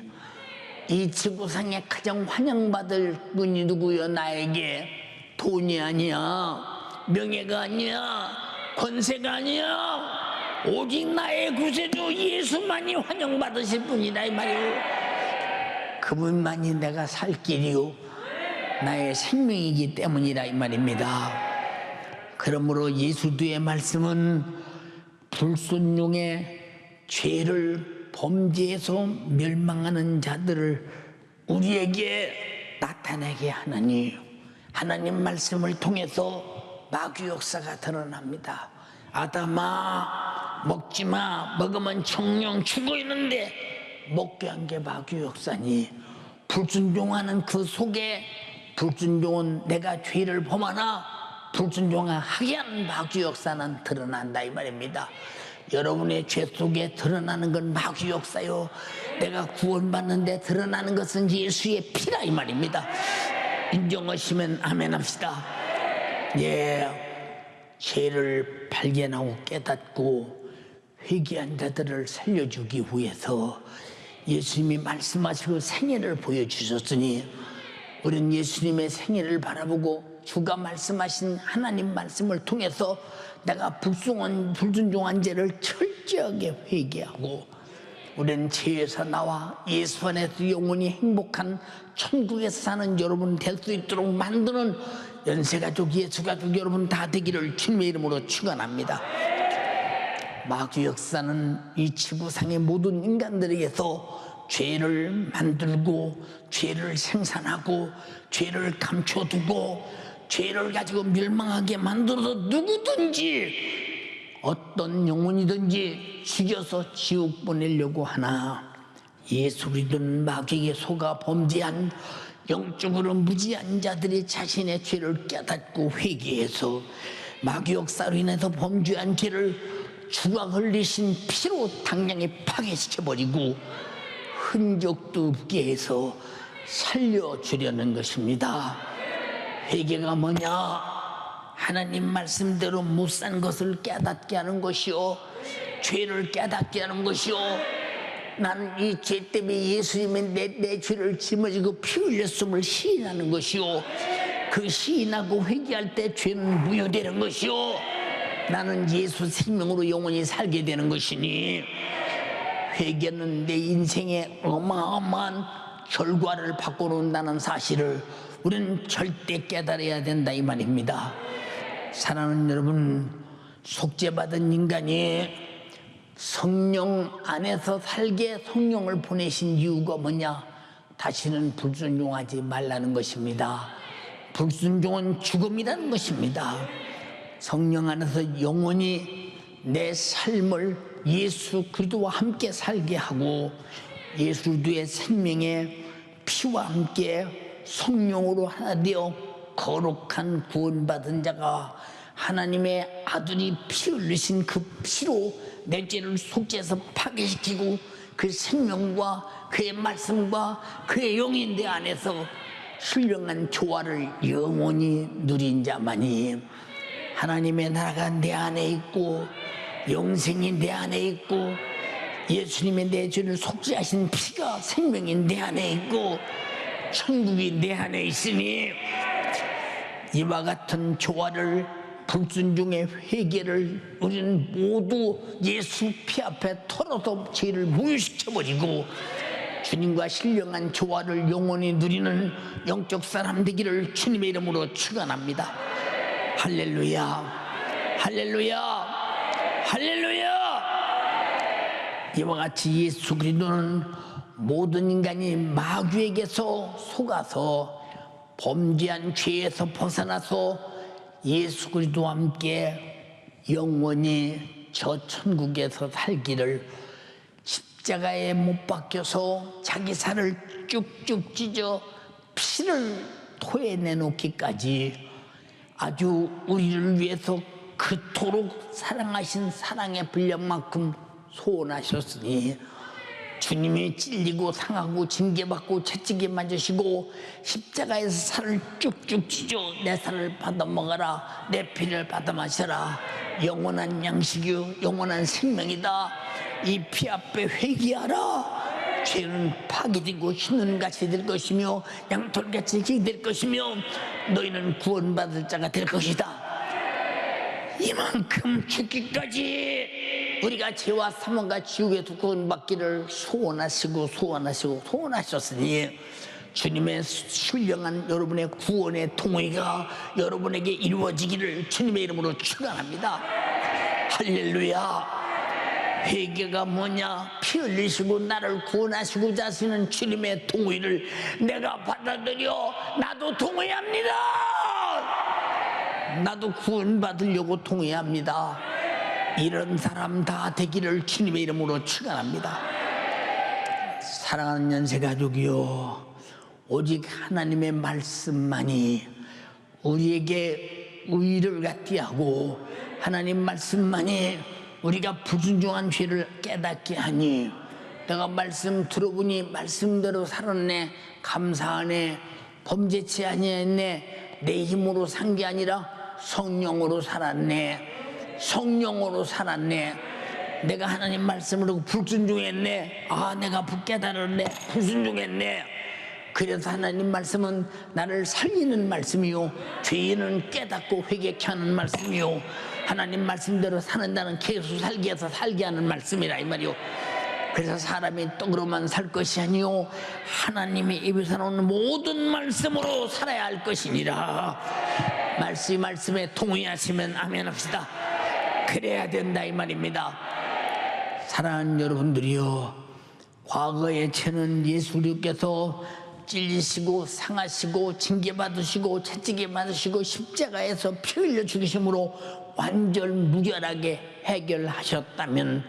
이 지구상에 가장 환영받을 분이 누구요? 나에게 돈이 아니야, 명예가 아니야, 권세가 아니야, 오직 나의 구세주 예수만이 환영받으실 분이다 이 말이오. 그분만이 내가 살 길이요 나의 생명이기 때문이라 이 말입니다. 그러므로 예수도의 말씀은 불순종의 죄를 범죄해서 멸망하는 자들을 우리에게 나타내게 하나니, 하나님 말씀을 통해서 마귀 역사가 드러납니다. 아담아, 먹지마. 먹으면 정령 죽어 있는데 먹게 한 게 마귀 역사니, 불순종하는 그 속에, 불순종은 내가 죄를 범하나 불순종하게 하는 마귀 역사는 드러난다 이 말입니다. 여러분의 죄 속에 드러나는 건 마귀 역사요, 내가 구원받는데 드러나는 것은 예수의 피라 이 말입니다. 인정하시면 아멘 합시다. 예, 죄를 발견하고 깨닫고 회개한 자들을 살려주기 위해서 예수님이 말씀하시고 생애를 보여주셨으니, 우리는 예수님의 생애를 바라보고 주가 말씀하신 하나님 말씀을 통해서 내가 불순종한 죄를 철저하게 회개하고, 우리는 죄에서 나와 예수 안에서 영원히 행복한 천국에서 사는 여러분 될 수 있도록 만드는 연세가족, 예수가족 여러분 다 되기를 주님의 이름으로 축원합니다. 마귀 역사는 이 지구상의 모든 인간들에게서 죄를 만들고, 죄를 생산하고, 죄를 감춰두고, 죄를 가지고 멸망하게 만들어서 누구든지 어떤 영혼이든지 죽여서 지옥 보내려고 하나, 예수 믿는 마귀에게 속아 범죄한 영적으로 무지한 자들이 자신의 죄를 깨닫고 회개해서 마귀 역사로 인해서 범죄한 죄를 주가 흘리신 피로 당장에 파괴시켜버리고 흔적도 없게 해서 살려주려는 것입니다. 회개가 뭐냐? 하나님 말씀대로 못 산 것을 깨닫게 하는 것이요, 죄를 깨닫게 하는 것이요, 나는 이 죄 때문에 예수님이 내 죄를 짊어지고 피 흘렸음을 시인하는 것이요, 그 시인하고 회개할 때 죄는 무효되는 것이요, 나는 예수 생명으로 영원히 살게 되는 것이니, 회개는 내 인생에 어마어마한 결과를 바꿔놓는다는 사실을 우리는 절대 깨달아야 된다 이 말입니다. 사랑하는 여러분, 속죄받은 인간이 성령 안에서 살게 성령을 보내신 이유가 뭐냐? 다시는 불순종하지 말라는 것입니다. 불순종은 죽음이라는 것입니다. 성령 안에서 영원히 내 삶을 예수 그리스도와 함께 살게 하고, 예수 그리스도의 생명의 피와 함께 성령으로 하나 되어 거룩한 구원받은 자가 하나님의 아들이 피 흘리신 그 피로 내 죄를 속죄해서 파괴시키고, 그 생명과 그의 말씀과 그의 영이 내 안에서 신령한 조화를 영원히 누린 자만이 하나님의 나라가 내 안에 있고, 영생이 내 안에 있고, 예수님의 내 죄를 속죄하신 피가 생명이 내 안에 있고, 천국이 내 안에 있으니, 이와 같은 조화를, 불순종의 회개를 우리는 모두 예수 피 앞에 털어서 죄를 무효시켜버리고 주님과 신령한 조화를 영원히 누리는 영적 사람 되기를 주님의 이름으로 축원합니다. 할렐루야, 할렐루야, 할렐루야. 이와 같이 예수 그리스도는 모든 인간이 마귀에게서 속아서 범죄한 죄에서 벗어나서 예수 그리스도와 함께 영원히 저 천국에서 살기를, 십자가에 못 박혀서 자기 살을 쭉쭉 찢어 피를 토해내놓기까지 아주 우리를 위해서 그토록 사랑하신 사랑의 분량만큼 소원하셨으니, 주님이 찔리고 상하고 징계받고 채찍에 맞으시고 십자가에서 살을 쭉쭉 찢어 내 살을 받아 먹어라, 내 피를 받아 마셔라, 영원한 양식이요 영원한 생명이다, 이 피 앞에 회개하라, 죄는 파괴되고 흰눈같이 될 것이며 양털같이 될 것이며 너희는 구원받을 자가 될 것이다. 이만큼 죽기까지 우리가 죄와 사망과 지옥에서 구원받기를 소원하셨으니 주님의 신령한 여러분의 구원의 통의가 여러분에게 이루어지기를 주님의 이름으로 축원합니다. 할렐루야. 회개가 뭐냐? 피 흘리시고 나를 구원하시고자 하시는 주님의 동의를 내가 받아들여 나도 동의합니다. 나도 구원받으려고 통회합니다. 이런 사람 다 되기를 주님의 이름으로 축원합니다. 사랑하는 연세가족이요, 오직 하나님의 말씀만이 우리에게 의를 갖게 하고 하나님 말씀만이 우리가 불순종한 죄를 깨닫게 하니, 내가 말씀 들어보니 말씀대로 살았네, 감사하네, 범죄치 아니했네, 내 힘으로 산 게 아니라 성령으로 살았네, 성령으로 살았네. 내가 하나님 말씀으로 불순종했네, 내가 깨달았네, 불순종했네. 그래서 하나님 말씀은 나를 살리는 말씀이요, 죄인은 깨닫고 회개케 하는 말씀이요, 하나님 말씀대로 사는다는 계속 살게 해서 살게 하는 말씀이라 이 말이요. 그래서 사람이 떡으로만 살 것이 아니요, 하나님의 입에서 나오는 모든 말씀으로 살아야 할 것이니라. 말씀에 동의하시면 아멘 합시다. 그래야 된다 이 말입니다. 사랑하는 여러분들이요, 과거의 죄는 예수 그리스도께서 찔리시고 상하시고 징계받으시고 채찍에 맞으시고 십자가에서 피 흘려 죽이심으로 완전 무결하게 해결하셨다면,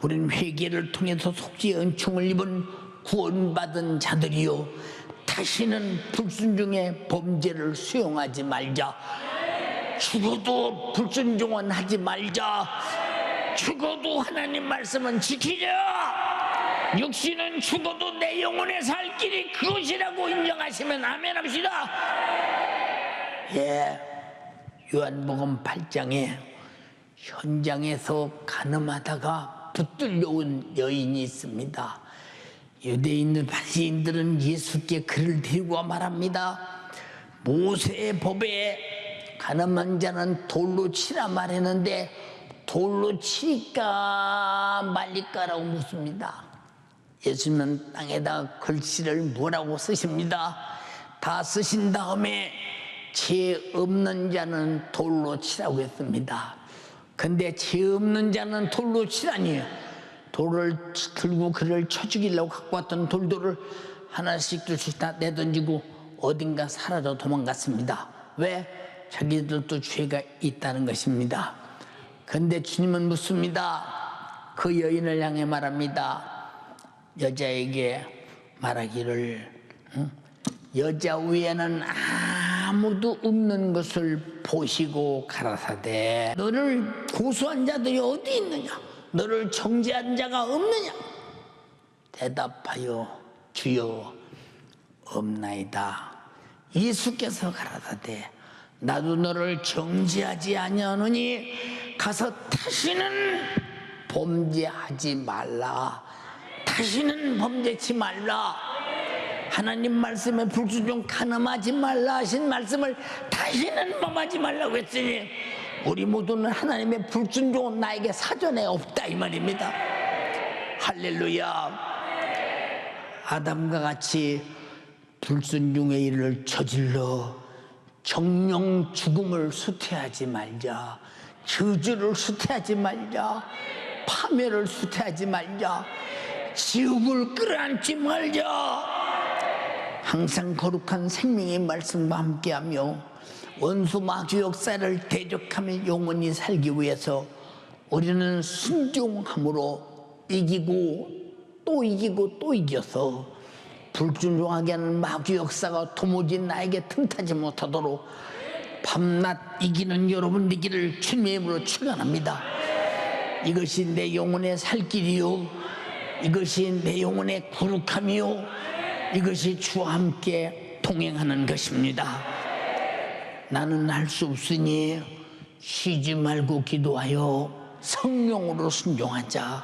우리는 회개를 통해서 속죄의 은총을 입은 구원받은 자들이요, 다시는 불순종의 범죄를 수용하지 말자. 죽어도 불순종은 하지 말자. 죽어도 하나님 말씀은 지키자. 육신은 죽어도 내 영혼의 살 길이 그것이라고 인정하시면 아멘 합시다. 예, 요한복음 8장에 현장에서 가늠하다가 붙들려온 여인이 있습니다. 유대인들 바리새인들은 예수께 그를 데리고 와 말합니다. 모세의 법에 가늠한 자는 돌로 치라 말했는데 돌로 칠까 말릴까라고 묻습니다. 예수님은 땅에다 글씨를 뭐라고 쓰십니다. 다 쓰신 다음에 죄 없는 자는 돌로 치라고 했습니다. 근데 죄 없는 자는 돌로 치라니, 돌을 들고 그를 쳐 죽이려고 갖고 왔던 돌들을 하나씩 둘씩 다 내던지고 어딘가 사라져 도망갔습니다. 왜? 자기들도 죄가 있다는 것입니다. 근데 주님은 묻습니다. 그 여인을 향해 말합니다. 여자에게 말하기를, 여자 위에는 아무도 없는 것을 보시고 가라사대, 너를 고소한 자들이 어디 있느냐? 너를 정죄한 자가 없느냐? 대답하여 주여 없나이다. 예수께서 가라사대, 나도 너를 정죄하지 아니하노니 가서 다시는 범죄하지 말라. 다시는 범죄치 말라. 하나님 말씀에 불순종 가늠하지 말라 하신 말씀을 다시는 범하지 말라고 했으니, 우리 모두는 하나님의 불순종은 나에게 사전에 없다 이 말입니다. 할렐루야. 아담과 같이 불순종의 일을 저질러 정령 죽음을 수태하지 말자. 저주를 수태하지 말자. 파멸을 수태하지 말자. 지옥을 끌어안지 말자. 항상 거룩한 생명의 말씀과 함께하며 원수 마귀 역사를 대적하며 영원히 살기 위해서 우리는 순종함으로 이기고 또 이기고 또 이겨서 불순종하게 하는 마귀 역사가 도무지 나에게 틈타지 못하도록 밤낮 이기는 여러분 되기를 주님의 이름으로 축원합니다. 이것이 내 영혼의 살 길이요, 이것이 내 영혼의 거룩함이요, 이것이 주와 함께 동행하는 것입니다. 나는 할 수 없으니 쉬지 말고 기도하여 성령으로 순종하자.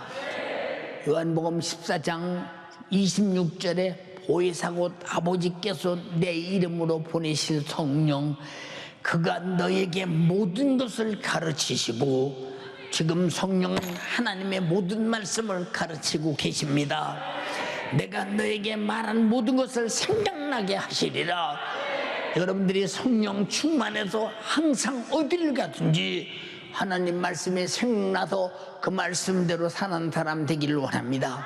요한복음 14장 26절에 보혜사 곧 아버지께서 내 이름으로 보내실 성령, 그가 너에게 모든 것을 가르치시고, 지금 성령은 하나님의 모든 말씀을 가르치고 계십니다. 내가 너에게 말한 모든 것을 생각나게 하시리라. 여러분들이 성령 충만해서 항상 어디를 가든지 하나님 말씀이 생각나서 그 말씀대로 사는 사람 되기를 원합니다.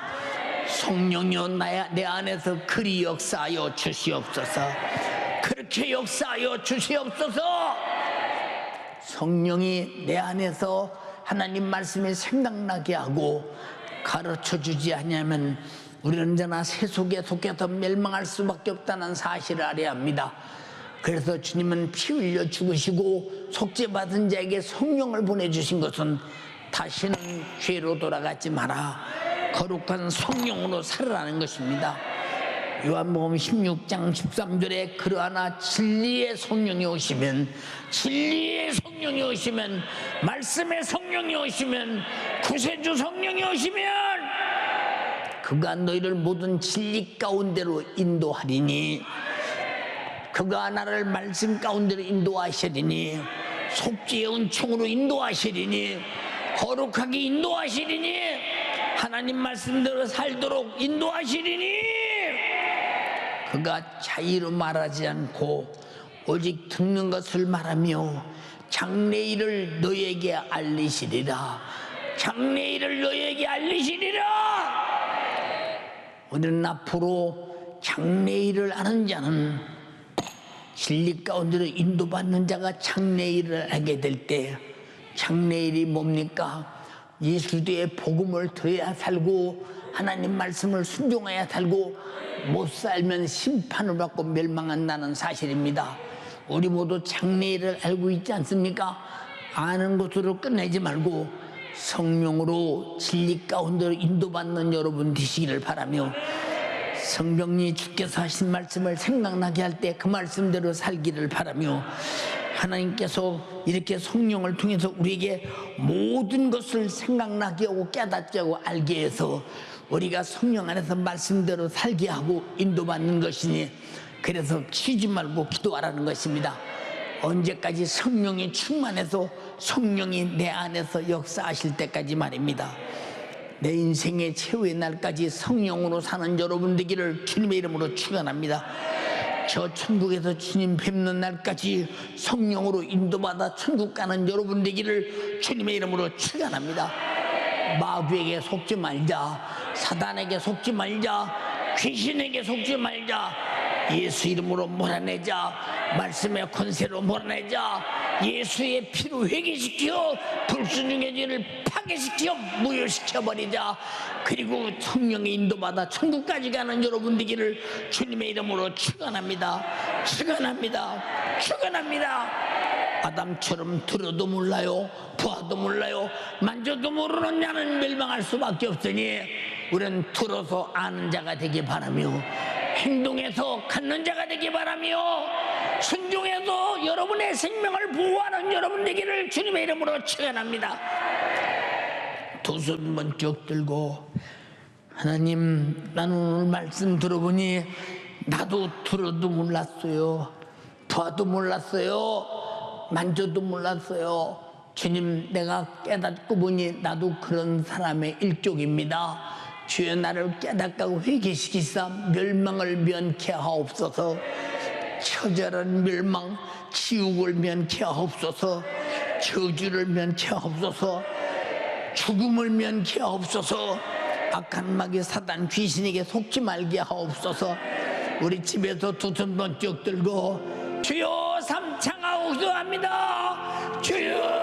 성령이여 내 안에서 그리 역사하여 주시옵소서. 그렇게 역사하여 주시옵소서. 성령이 내 안에서 하나님 말씀이 생각나게 하고 가르쳐주지 않으면 우리는 언제나 세속에 속해서 멸망할 수밖에 없다는 사실을 알아야 합니다. 그래서 주님은 피 흘려 죽으시고 속죄받은 자에게 성령을 보내주신 것은 다시는 죄로 돌아가지 마라, 거룩한 성령으로 살아라는 것입니다. 요한복음 16장 13절에 그러하나 진리의 성령이 오시면, 진리의 성령이 오시면, 말씀의 성령이 오시면, 구세주 성령이 오시면 그가 너희를 모든 진리 가운데로 인도하리니, 그가 나를 말씀 가운데로 인도하시리니, 속죄의 은총으로 인도하시리니, 거룩하게 인도하시리니, 하나님 말씀대로 살도록 인도하시리니, 그가 자의로 말하지 않고 오직 듣는 것을 말하며 장래일을 너에게 알리시리라. 장래일을 너에게 알리시리라. 우리는 앞으로 장래일을 아는 자는, 진리 가운데로 인도받는 자가 장래일을 알게 될 때, 장래일이 뭡니까? 예수의 복음을 들어야 살고 하나님 말씀을 순종해야 살고, 못 살면 심판을 받고 멸망한다는 사실입니다. 우리 모두 장래일을 알고 있지 않습니까? 아는 것으로 끝내지 말고 성령으로 진리 가운데로 인도받는 여러분 되시기를 바라며, 성령이 주께서 하신 말씀을 생각나게 할 때 그 말씀대로 살기를 바라며, 하나님께서 이렇게 성령을 통해서 우리에게 모든 것을 생각나게 하고 깨닫게 하고 알게 해서 우리가 성령 안에서 말씀대로 살게 하고 인도받는 것이니, 그래서 쉬지 말고 기도하라는 것입니다. 언제까지? 성령이 충만해서 성령이 내 안에서 역사하실 때까지 말입니다. 내 인생의 최후의 날까지 성령으로 사는 여러분 되기를 주님의 이름으로 축원합니다. 저 천국에서 주님 뵙는 날까지 성령으로 인도받아 천국 가는 여러분 되기를 주님의 이름으로 축원합니다. 마귀에게 속지 말자, 사단에게 속지 말자, 귀신에게 속지 말자. 예수 이름으로 몰아내자, 말씀의 권세로 몰아내자, 예수의 피로 회개시켜 불순종의 죄를 파괴시켜 무효시켜버리자. 그리고 성령의 인도받아 천국까지 가는 여러분 되기를 주님의 이름으로 축원합니다. 축원합니다. 축원합니다. 아담처럼 들어도 몰라요, 보아도 몰라요, 만져도 모르는 자는 멸망할 수밖에 없으니 우리는 들어서 아는 자가 되기 바라며, 행동해서 갖는 자가 되기 바라며, 순종해서 여러분의 생명을 보호하는 여러분 되기를 주님의 이름으로 축원합니다. 두 손 번쩍 들고, 하나님, 나는 오늘 말씀 들어보니 나도 들어도 몰랐어요, 봐도 몰랐어요, 만져도 몰랐어요. 주님, 내가 깨닫고 보니 나도 그런 사람의 일족입니다. 주여, 나를 깨닫고 회개시키사 멸망을 면케 하옵소서. 처절한 멸망, 지옥을 면케 하옵소서. 저주를 면케 하옵소서. 죽음을 면케 하옵소서. 악한 마귀 사단 귀신에게 속지 말게 하옵소서. 우리 집에서 두 손 번쩍 들고 주여 삼창하옵소합니다. 주여